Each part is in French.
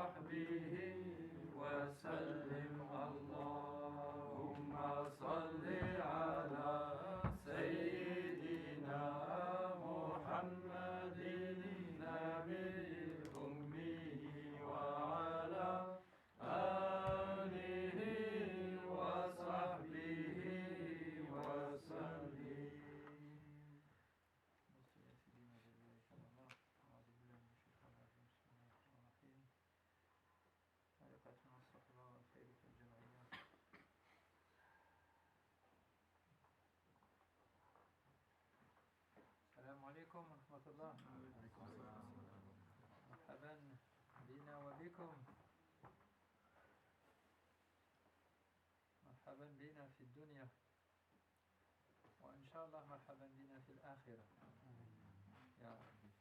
وصحبه وسلم. اللهم صل على سيدنا محمد النبي الأمي وعلى آله وصحبه وسلم. السلام عليكم ورحمة الله. مرحبا بنا وبكم. مرحبا بنا في الدنيا، وإن شاء الله مرحبا بنا في الآخرة يا ربي.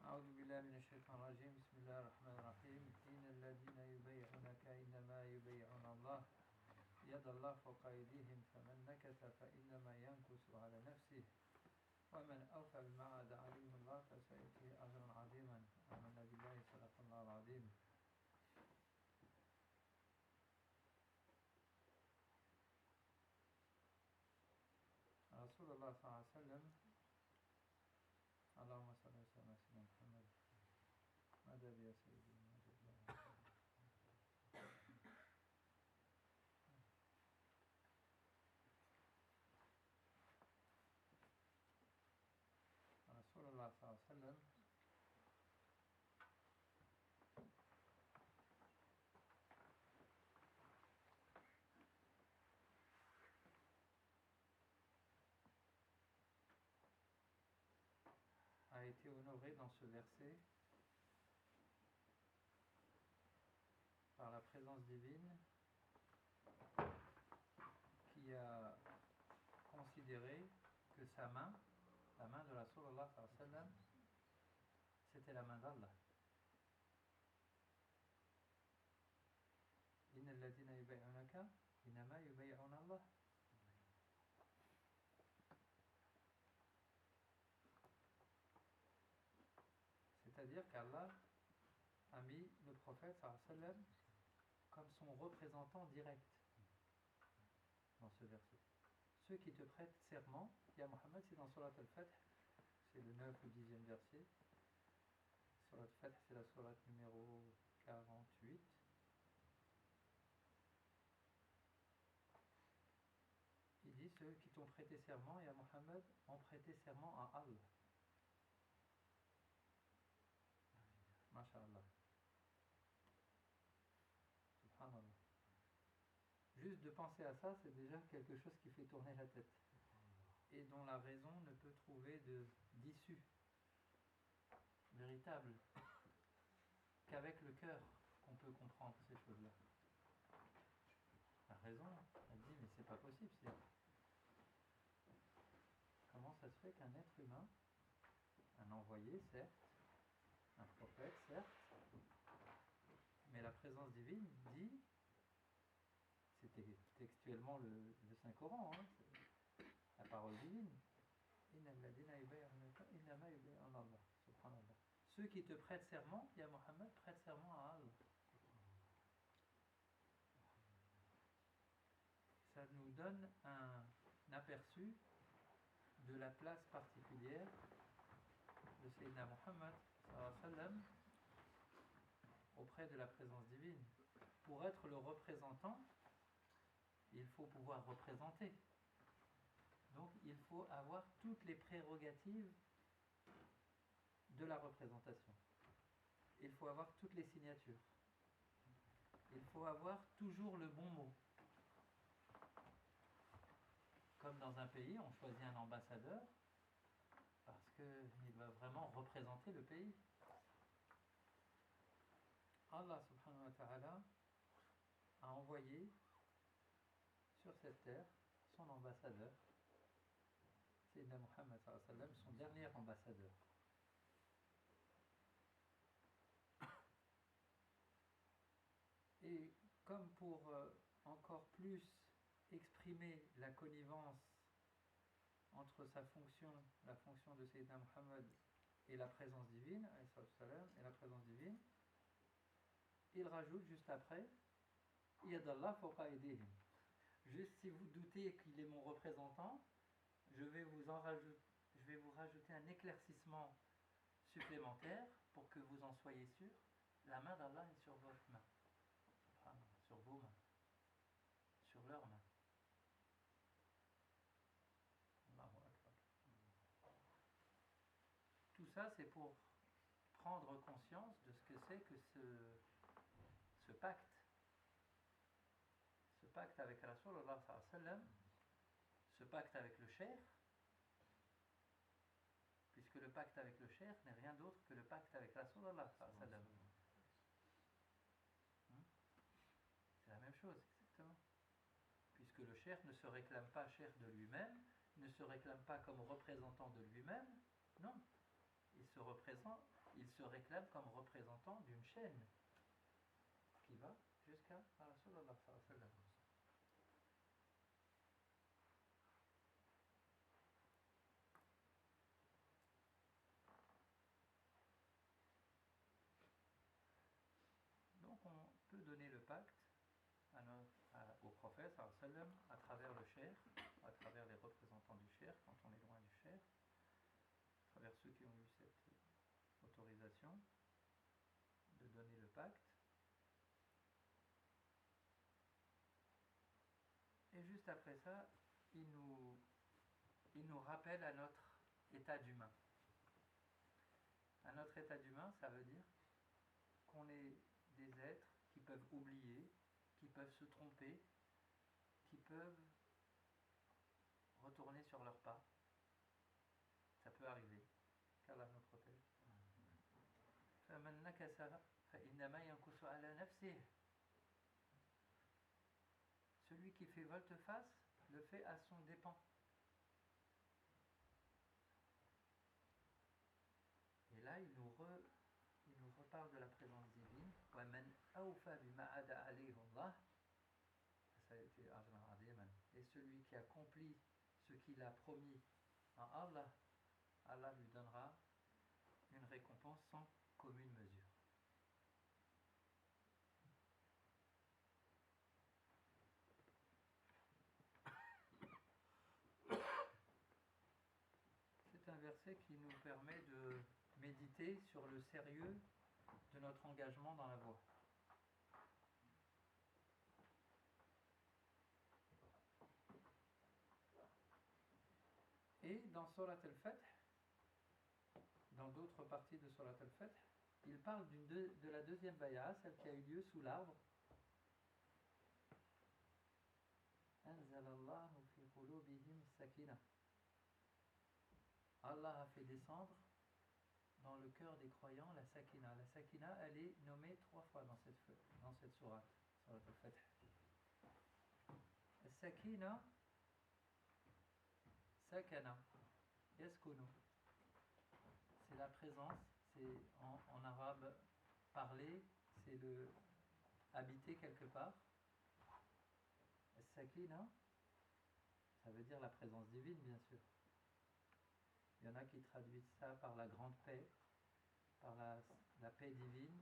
أعوذ بالله من الشيطان الرجيم. بسم الله الرحمن الرحيم. إن الذين يبايعونك إنما يبايعون الله يد الله فوق أيديهم فمن نكث فإنما ينكث على نفسه ومن أوفى بما عهد عليه الله فسيؤتيه أجرا عظيما. آمنا بالله صدق الله العظيم. رسول الله صلى الله عليه وسلم. اللهم صل وسلم على سيدنا محمد. مدد يا سيدي مدد. رسول الله صلى الله عليه وسلم a été honoré dans ce verset par la présence divine qui a considéré que sa main, la main de Rasulullah sallallahu alayhi wa sallam, c'était la main d'Allah. Inna alladhina yubay'unaka innama yubay'una Allah. C'est-à-dire qu'Allah a mis le prophète sallallahu alayhi wa sallam comme son représentant direct dans ce verset. Ceux qui te prêtent serment, ya Muhammad, c'est dans Surat al-Fath, c'est le 9 ou 10e verset. Surat al-Fath, c'est la surat numéro 48. Il dit, ceux qui t'ont prêté serment, ya Muhammad, ont prêté serment à Allah. Masha'Allah. Subhanallah. Juste de penser à ça, c'est déjà quelque chose qui fait tourner la tête et dont la raison ne peut trouver d'issue véritable qu'avec le cœur qu'on peut comprendre ces choses-là. La raison, elle dit, mais c'est pas possible. Comment ça se fait qu'un être humain, un envoyé, certes, un prophète, certes, mais la présence divine dit, c'était textuellement le Saint-Coran, hein, la parole divine. Ceux qui te prêtent serment, ya Muhammad, prête serment à Allah. Ça nous donne un aperçu de la place particulière de Sayyidina Muhammad sallallahu alayhi wa sallam auprès de la présence divine. Pour être le représentant, il faut pouvoir représenter. Donc il faut avoir toutes les prérogatives de la représentation. Il faut avoir toutes les signatures. Il faut avoir toujours le bon mot. Comme dans un pays, on choisit un ambassadeur parce qu'il va vraiment représenter le pays. Allah subhanahu wa ta'ala a envoyé sur cette terre son ambassadeur, Sayyidina Muhammad sallallahu alayhi wa sallam, son dernier ambassadeur. Et comme pour encore plus exprimer la connivence entre sa fonction, la fonction de Sayyidina Muhammad et la présence divine, et la présence divine, il rajoute juste après, Yadallah fawqa aydihim. Juste si vous doutez qu'il est mon représentant, je vais vous rajouter un éclaircissement supplémentaire pour que vous en soyez sûr. La main d'Allah est sur votre main, sur vos mains, sur leurs mains. Allahu Akbar. Tout ça, c'est pour prendre conscience de ce que c'est que ce pacte. Ce pacte avec Rasulullah sallallahu alayhi wa sallam, ce pacte avec le Cheikh, puisque le pacte avec le Cheikh n'est rien d'autre que le pacte avec Rasulullah sallallahu alayhi wa sallam. C'est la même chose, exactement. Puisque le Cheikh ne se réclame pas Cheikh de lui-même, ne se réclame pas comme représentant de lui-même, non. Il se réclame comme représentant d'une chaîne qui va jusqu'à Rasulullah sallallahu alayhi wa sallam. Donc on peut donner le pacte au prophète sallallahu alayhi wa sallam à travers le Cheikh, à travers les représentants du Cheikh quand on est loin du Cheikh, à travers ceux qui ont eu cette autorisation de donner le pacte. Et juste après ça, il nous rappelle à notre état d'humain. À notre état d'humain, ça veut dire qu'on est des êtres qui peuvent oublier, qui peuvent se tromper, qui peuvent retourner sur leurs pas. Ça peut arriver. Qu'Allah nous protège. فَمَنْ نَكَسَ فَإِنَّمَا يَنْكُسُ عَلَى نَفْسِهِ. Celui qui fait volte-face le fait à son dépens. Et là, il nous reparle de la présence divine. وَمَنْ أَوْفَى بِمَا عَدَ عَلَيْهُ اللَّهُ. Ça a été Ajran Adiman. Et celui qui accomplit ce qu'il a promis à Allah, Allah lui donnera une récompense sans commune mesure. C'est un verset qui nous permet de méditer sur le sérieux de notre engagement dans la voie. Et dans Surat al-Fath, dans d'autres parties de Surat al-Fath, il parle de la deuxième bay'a, celle qui a eu lieu sous l'arbre. Anzalallahu fi qulubihim sakina. Allah a fait descendre dans le cœur des croyants la sakina. La sakina, elle est nommée 3 fois dans cette sourate, Surat al-Fath. La sakina, sakana, yaskunu. C'est la présence, c'est en arabe parler, c'est le habiter quelque part. Sakina, ça veut dire la présence divine, bien sûr. Il y en a qui traduisent ça par la grande paix, par la paix divine.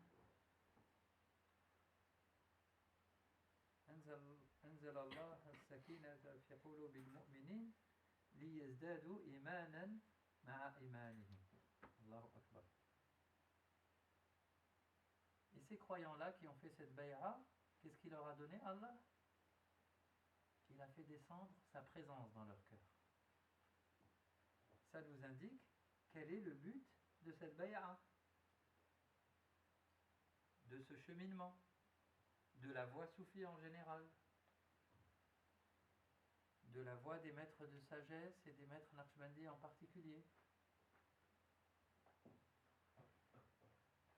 أنزل الله السكينة في قلوب المؤمنين ليزدادوا إيمانا مع إيمانهم. Allahu Akbar. Et ces croyants-là qui ont fait cette bay'a, qu'est-ce qu'il leur a donné Allah? Il a fait descendre sa présence dans leur cœur. Ça nous indique quel est le but de cette bay'a, de ce cheminement, de la voie soufie en général, de la voie des maîtres de sagesse et des maîtres Naqshbandi en particulier.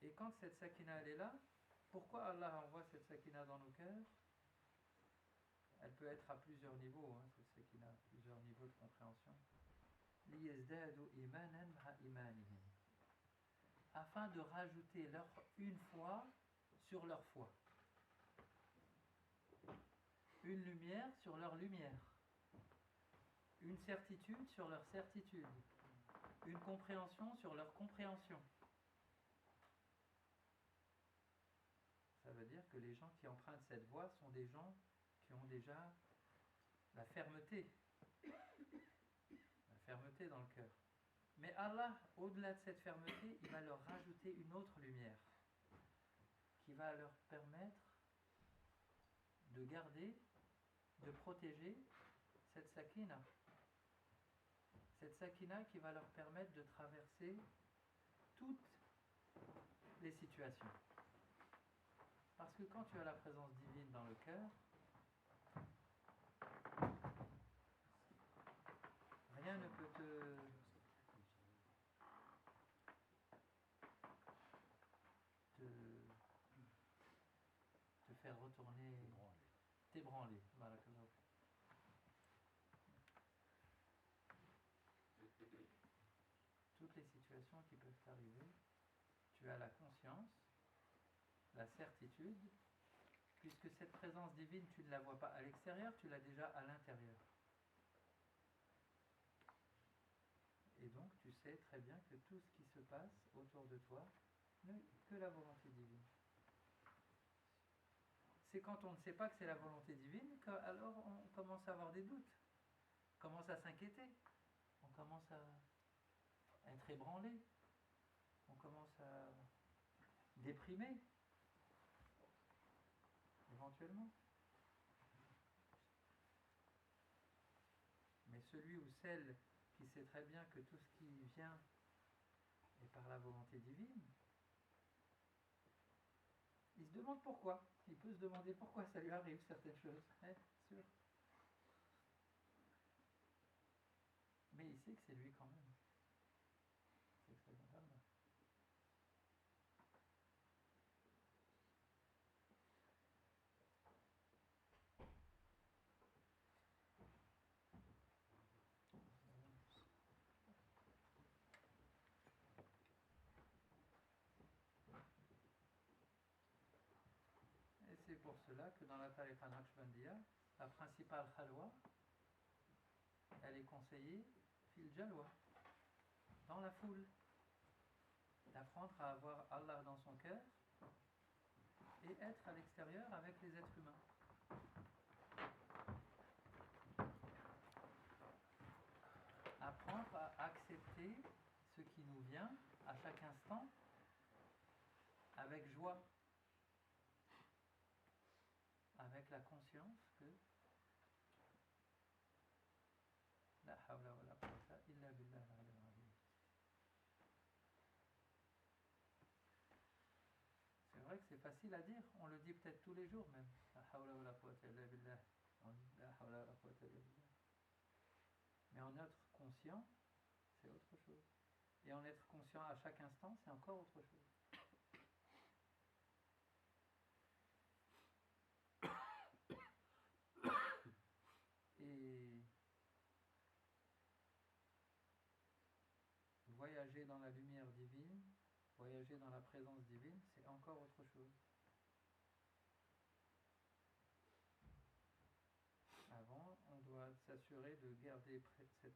Et quand cette sakina elle est là, pourquoi Allah envoie cette sakina dans nos cœurs? Elle peut être à plusieurs niveaux, hein, c'est ce qu'il a plusieurs niveaux de compréhension. لِيَزْدَادُوا إِيمَانًا مَعَ إِيمَانِهِمْ, afin de rajouter leur une foi sur leur foi, une lumière sur leur lumière, une certitude sur leur certitude, une compréhension sur leur compréhension. Ça veut dire que les gens qui empruntent cette voie sont des gens qui ont déjà la fermeté dans le cœur. Mais Allah, au-delà de cette fermeté, il va leur rajouter une autre lumière qui va leur permettre de garder, de protéger cette sakina. Cette sakina qui va leur permettre de traverser toutes les situations. Parce que quand tu as la présence divine dans le cœur, rien ne peut te faire retourner, t'ébranler. Voilà, toutes les situations qui peuvent t'arriver, tu as la conscience, la certitude, puisque cette présence divine, tu ne la vois pas à l'extérieur, tu l'as déjà à l'intérieur. Et donc, tu sais très bien que tout ce qui se passe autour de toi n'est que la volonté divine. C'est quand on ne sait pas que c'est la volonté divine qu'alors on commence à avoir des doutes, on commence à s'inquiéter, on commence à être ébranlé, on commence à déprimer, éventuellement. Mais celui ou celle qui sait très bien que tout ce qui vient est par la volonté divine, il se demande pourquoi. Il peut se demander pourquoi ça lui arrive certaines choses, sûr. Mais il sait que c'est lui quand même. C'est que ça vient d'Allah. Et c'est pour cela que dans la tariqa Naqshbandiya, la principale khalwa, elle est conseillée fil jalwa, dans la foule, d'apprendre à avoir Allah dans son cœur et être à l'extérieur avec les êtres humains. Apprendre à accepter ce qui nous vient à chaque instant avec joie, avec la conscience que la hawla wa la quwwata illa billah al-aliyyil azim. C'est vrai que c'est facile à dire, on le dit peut-être tous les jours même. La hawla wa la quwwata illa billah. On dit la hawla wa la quwwata illa billah. Mais en être conscient, c'est autre chose. Et en être conscient à chaque instant, c'est encore autre chose. Et voyager dans la lumière divine, voyager dans la présence divine, c'est encore autre chose. Avant, on doit s'assurer de garder cette,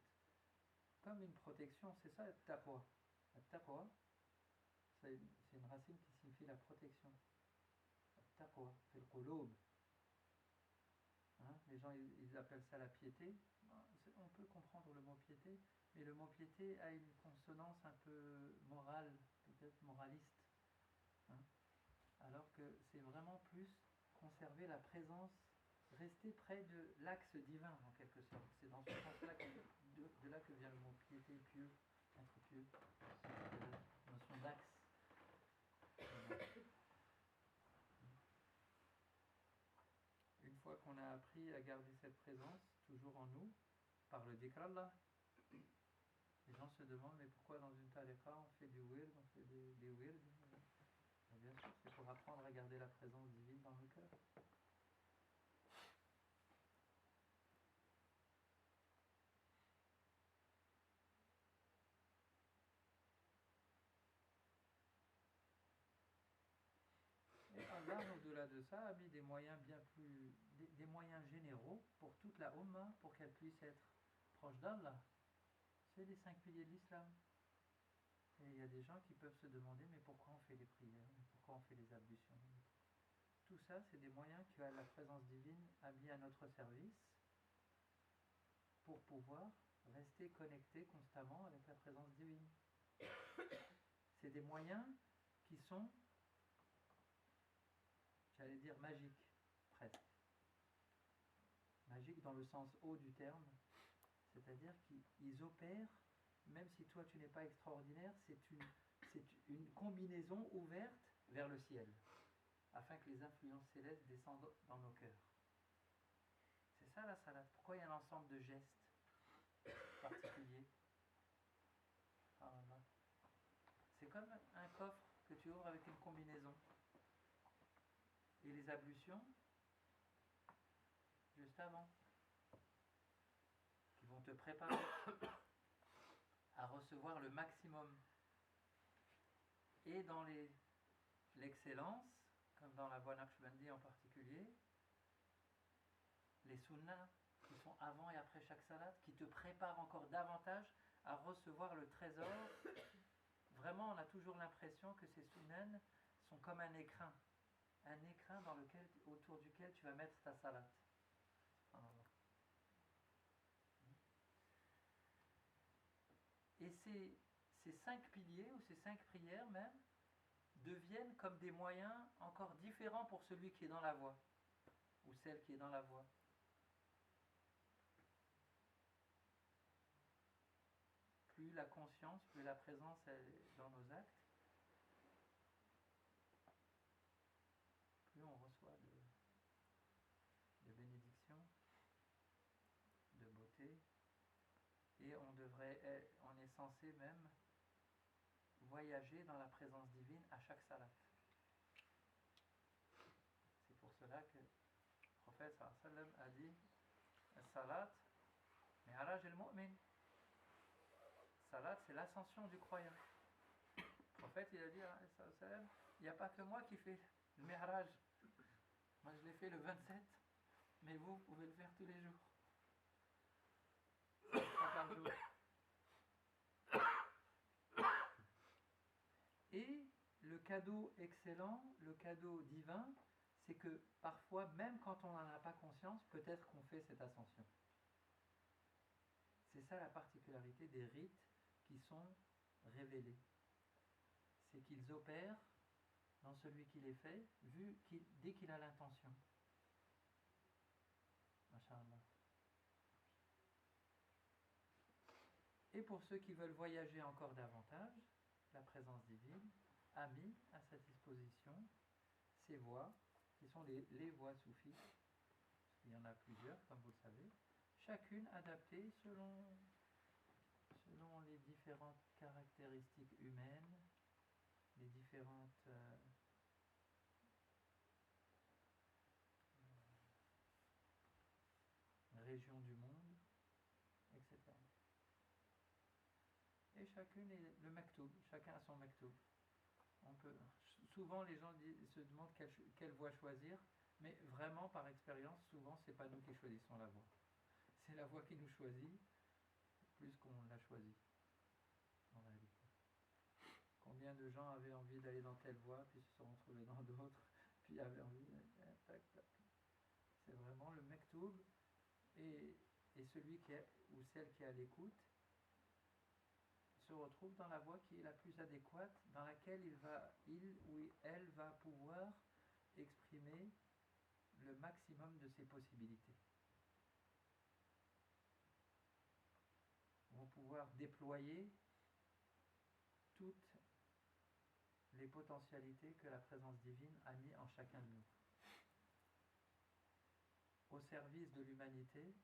comme une protection, c'est ça, taqwa. La taqwa, c'est une racine qui signifie la protection. Taqwa, c'est le qulub. Hein, les gens ils appellent ça la piété. On peut comprendre le mot piété, mais le mot piété a une consonance un peu morale, peut-être moraliste. Hein, alors que c'est vraiment plus conserver la présence, rester près de l'axe divin en quelque sorte. C'est dans ce sens-là de là que vient le mot piété, pieux, être pieux, la notion d'axe. Une fois qu'on a appris à garder cette présence toujours en nous, par le dhikr Allah, les gens se demandent mais pourquoi dans une tariqa on fait du wird, on fait des wird. Bien sûr, c'est pour apprendre à garder la présence divine dans le cœur. au-delà de ça, a mis des moyens bien plus, des moyens généraux pour toute la Ummah, pour qu'elle puisse être proche d'Allah. C'est les 5 piliers de l'islam. Et il y a des gens qui peuvent se demander, mais pourquoi on fait les prières, mais pourquoi on fait les ablutions? Tout ça, c'est des moyens que la présence divine a mis à notre service pour pouvoir rester connecté constamment avec la présence divine. C'est des moyens qui sont, j'allais dire, magiques, presque. Magiques dans le sens haut du terme, c'est-à-dire qu'ils opèrent, même si toi tu n'es pas extraordinaire, c'est une combinaison ouverte vers le ciel, afin que les influences célestes descendent dans nos cœurs. C'est ça la salat. Pourquoi il y a un ensemble de gestes particuliers? C'est comme un coffre que tu ouvres avec une combinaison. Et les ablutions, juste avant, qui vont te préparer à recevoir le maximum. Et dans l'excellence, comme dans la voie Naqshbandi en particulier, les sunnas qui sont avant et après chaque salat, qui te préparent encore davantage à recevoir le trésor. Vraiment, on a toujours l'impression que ces sunnans sont comme un écrin autour duquel tu vas mettre ta salat. Et ces 5 piliers ou ces 5 prières même deviennent comme des moyens encore différents pour celui qui est dans la voie ou celle qui est dans la voie. Plus la conscience, plus la présence est dans nos actes, plus on reçoit de bénédictions, de beauté, et on est censé même voyager dans la présence divine à chaque salat. C'est pour cela que le prophète sallam a dit salat, mi'raj al-mu'min. Salat, c'est l'ascension du croyant. Le prophète, il a dit sallam, il n'y a pas que moi qui fais le mi'raj. Moi, je l'ai fait le 27, mais vous pouvez le faire tous les jours. Par jour. Et le cadeau excellent, le cadeau divin, c'est que parfois, même quand on n'en a pas conscience, peut-être qu'on fait cette ascension. C'est ça la particularité des rites qui sont révélés. C'est qu'ils opèrent dans celui qui les fait, dès qu'il a l'intention. Masha'Allah. Et pour ceux qui veulent voyager encore davantage, la présence divine a mis à sa disposition ces voies, qui sont les voies soufis. Il y en a plusieurs, comme vous le savez, chacune adaptée selon les différentes caractéristiques humaines, les différentes régions du monde, etc. Et chacune est le maktoub, chacun a son maktoub. Souvent les gens se demandent quelle voie choisir, mais vraiment par expérience, souvent c'est pas nous qui choisissons la voie. C'est la voie qui nous choisit, plus qu'on l'a choisie, en réalité. Combien de gens avaient envie d'aller dans telle voie, puis se sont retrouvés dans d'autres, puis avaient envie tac, tac. C'est vraiment le maktoub, et celui ou celle qui est à l'écoute se retrouve dans la voie qui est la plus adéquate, dans laquelle il ou elle va pouvoir exprimer le maximum de ses possibilités. Vont pouvoir déployer toutes les potentialités que la présence divine a mis en chacun de nous, au service de l'humanité